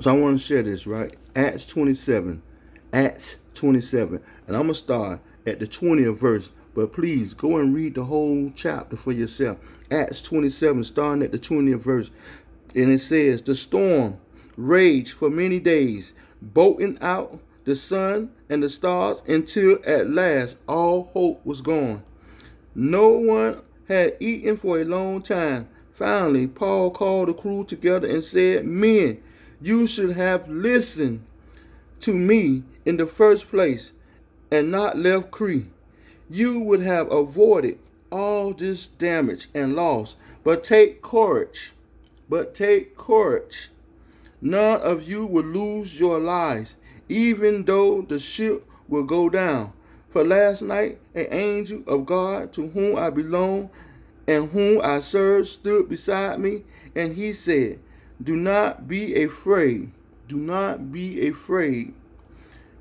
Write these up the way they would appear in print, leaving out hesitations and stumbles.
So I want to share this, right? Acts 27. Acts 27. And I'm going to start at the 20th verse. But please go and read the whole chapter for yourself. Acts 27, starting at the 20th verse. And it says, the storm raged for many days, bolting out the sun and the stars until at last all hope was gone. No one had eaten for a long time. Finally, Paul called the crew together and said, men, you should have listened to me in the first place and not left Crete. You would have avoided all this damage and loss. But take courage. But take courage. None of you will lose your lives, even though the ship will go down. For last night an angel of God to whom I belong and whom I serve stood beside me, and he said, do not be afraid. Do not be afraid,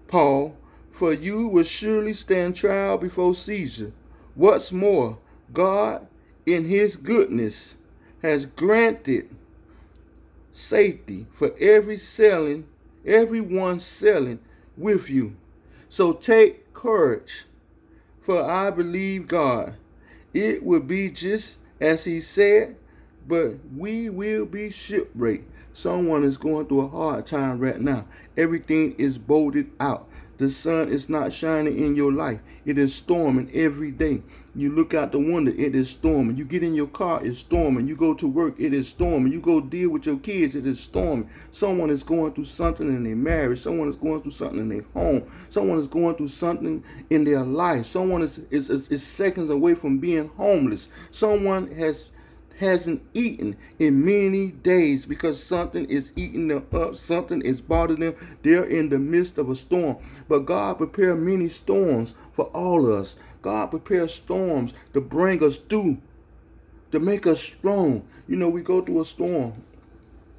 Paul, for you will surely stand trial before Caesar. What's more, God, in his goodness, has granted safety for everyone sailing with you. So take courage, for I believe God. It will be just as he said, but we will be shipwrecked. Someone is going through a hard time right now. Everything is bolted out. The sun is not shining in your life. It is storming every day. You look out the window, it is storming. You get in your car, it's storming. You go to work, it is storming. You go deal with your kids, it is storming. Someone is going through something in their marriage. Someone is going through something in their home. Someone is going through something in their life. Someone is seconds away from being homeless. Someone hasn't eaten in many days because something is eating them up, something is bothering them. They're in the midst of a storm. But God prepared many storms for all of us. God prepares storms to bring us through, to make us strong. You know, we go through a storm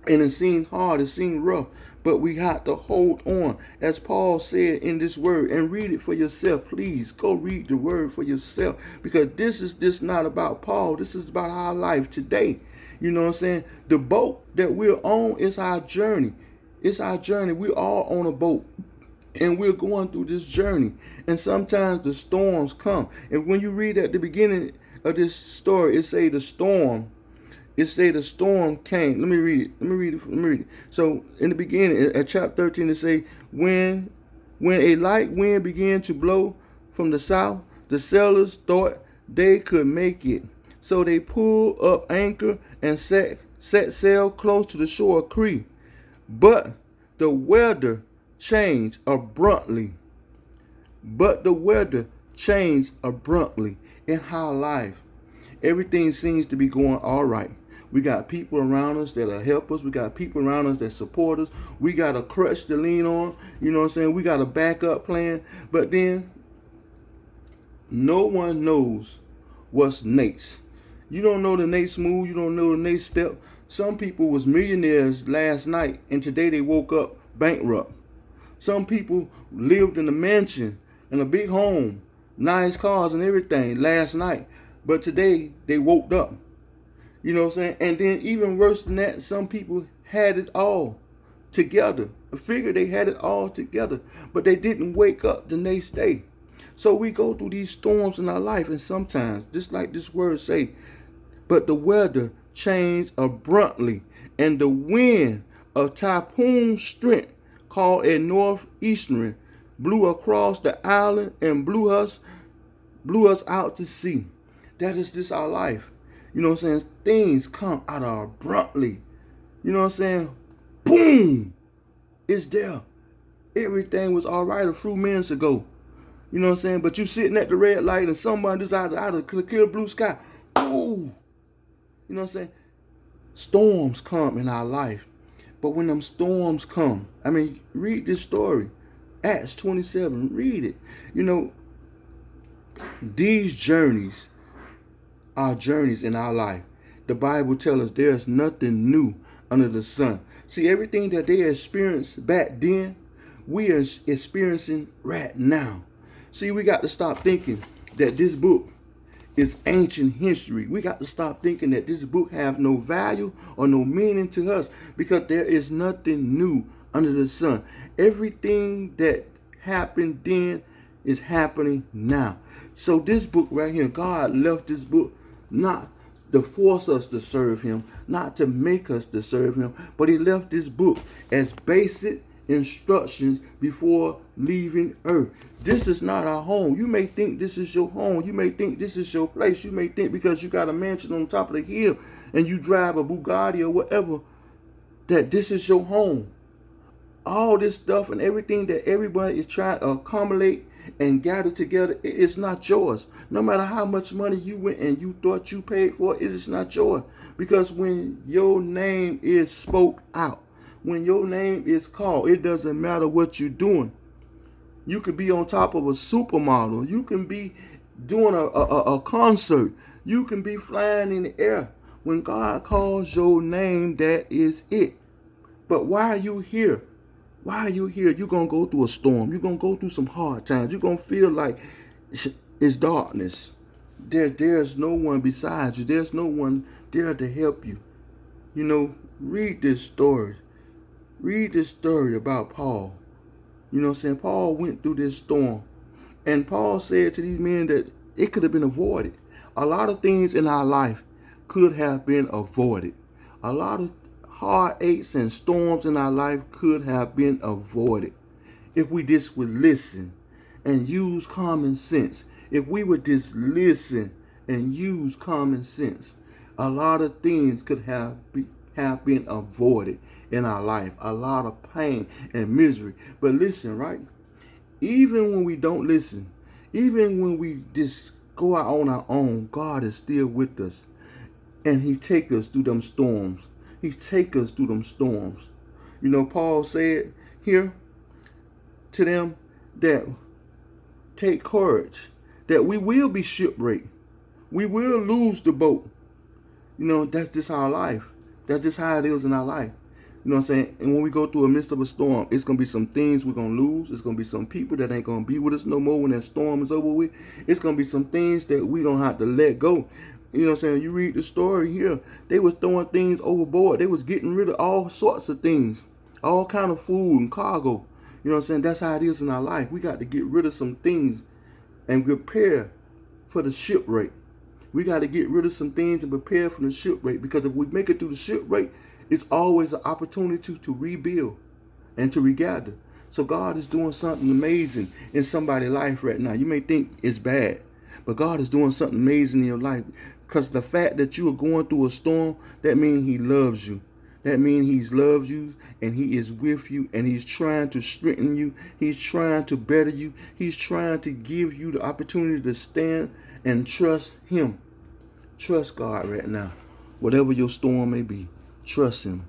and it seems hard, it seems rough, but we have to hold on. As Paul said in this word, and read it for yourself. Please go read the word for yourself, because this is not about Paul. This is about our life today. You know what I'm saying? The boat that we're on is our journey. It's our journey. We're all on a boat, and we're going through this journey. And sometimes the storms come. And when you read at the beginning of this story, it say the storm came. Let me read it. So in the beginning, at chapter 13, it say, when a light wind began to blow from the south, the sailors thought they could make it. So they pulled up anchor and set sail close to the shore of Crete. But the weather changed abruptly. In our life. Everything seems to be going all right. We got people around us that'll help us. We got people around us that support us. We got a crutch to lean on. You know what I'm saying? We got a backup plan. But then no one knows what's next. You don't know the next move. You don't know the next step. Some people was millionaires last night, and today they woke up bankrupt. Some people lived in a mansion, in a big home, nice cars and everything last night, but today they woke up. You know what I'm saying? And then even worse than that, some people had it all together. I figure they had it all together, but they didn't wake up the next day. So we go through these storms in our life, and sometimes, just like this word say, but the weather changed abruptly, and the wind of typhoon strength, called a northeasterly, blew across the island and blew us out to sea. That is just our life. You know what I'm saying? Things come out abruptly. You know what I'm saying? Boom! It's there. Everything was all right a few minutes ago. You know what I'm saying? But you sitting at the red light and someone just out of the clear blue sky. Boom! You know what I'm saying? Storms come in our life. But when them storms come, I mean, read this story. Acts 27, read it. You know, these journeys are journeys in our life. The Bible tells us there's nothing new under the sun. See, everything that they experienced back then, we are experiencing right now. See, we got to stop thinking that this book It's ancient history. We got to stop thinking that this book have no value or no meaning to us, because there is nothing new under the sun. Everything that happened then is happening now. So this book right here, God left this book not to force us to serve him, not to make us to serve him, but he left this book as basic instructions before leaving earth. This is not our home. You may think this is your home. You may think this is your place. You may think because you got a mansion on top of the hill and you drive a Bugatti or whatever, that this is your home. All this stuff and everything that everybody is trying to accumulate and gather together, it is not yours. No matter how much money you went and you thought you paid for, it is not yours. Because when your name is spoke out, when your name is called, it doesn't matter what you're doing. You could be on top of a supermodel. You can be doing a concert. You can be flying in the air. When God calls your name, that is it. But why are you here? Why are you here? You're going to go through a storm. You're going to go through some hard times. You're going to feel like it's darkness. There's no one besides you. There's no one there to help you. You know, read this story. Read this story about Paul. You know what I'm saying? Paul went through this storm. And Paul said to these men that it could have been avoided. A lot of things in our life could have been avoided. A lot of heartaches and storms in our life could have been avoided if we just would listen and use common sense. If we would just listen and use common sense, a lot of things could have been avoided in our life. A lot of pain and misery. But listen, right? Even when we don't listen, even when we just go out on our own, God is still with us. And he take us through them storms. He take us through them storms. You know, Paul said here to them that take courage, that we will be shipwrecked. We will lose the boat. You know, that's just our life. That's just how it is in our life. You know what I'm saying? And when we go through the midst of a storm, it's going to be some things we're going to lose. It's going to be some people that ain't going to be with us no more when that storm is over with. It's going to be some things that we're going to have to let go. You know what I'm saying? You read the story here. They was throwing things overboard. They was getting rid of all sorts of things. All kind of food and cargo. You know what I'm saying? That's how it is in our life. We got to get rid of some things and prepare for the shipwreck. We got to get rid of some things and prepare for the shipwreck. Because if we make it through the shipwreck, it's always an opportunity to rebuild and to regather. So God is doing something amazing in somebody's life right now. You may think it's bad, but God is doing something amazing in your life. Because the fact that you are going through a storm, that means he loves you. That means he loves you and he is with you and he's trying to strengthen you. He's trying to better you. He's trying to give you the opportunity to stand and trust him. Trust God right now. Whatever your storm may be, trust him.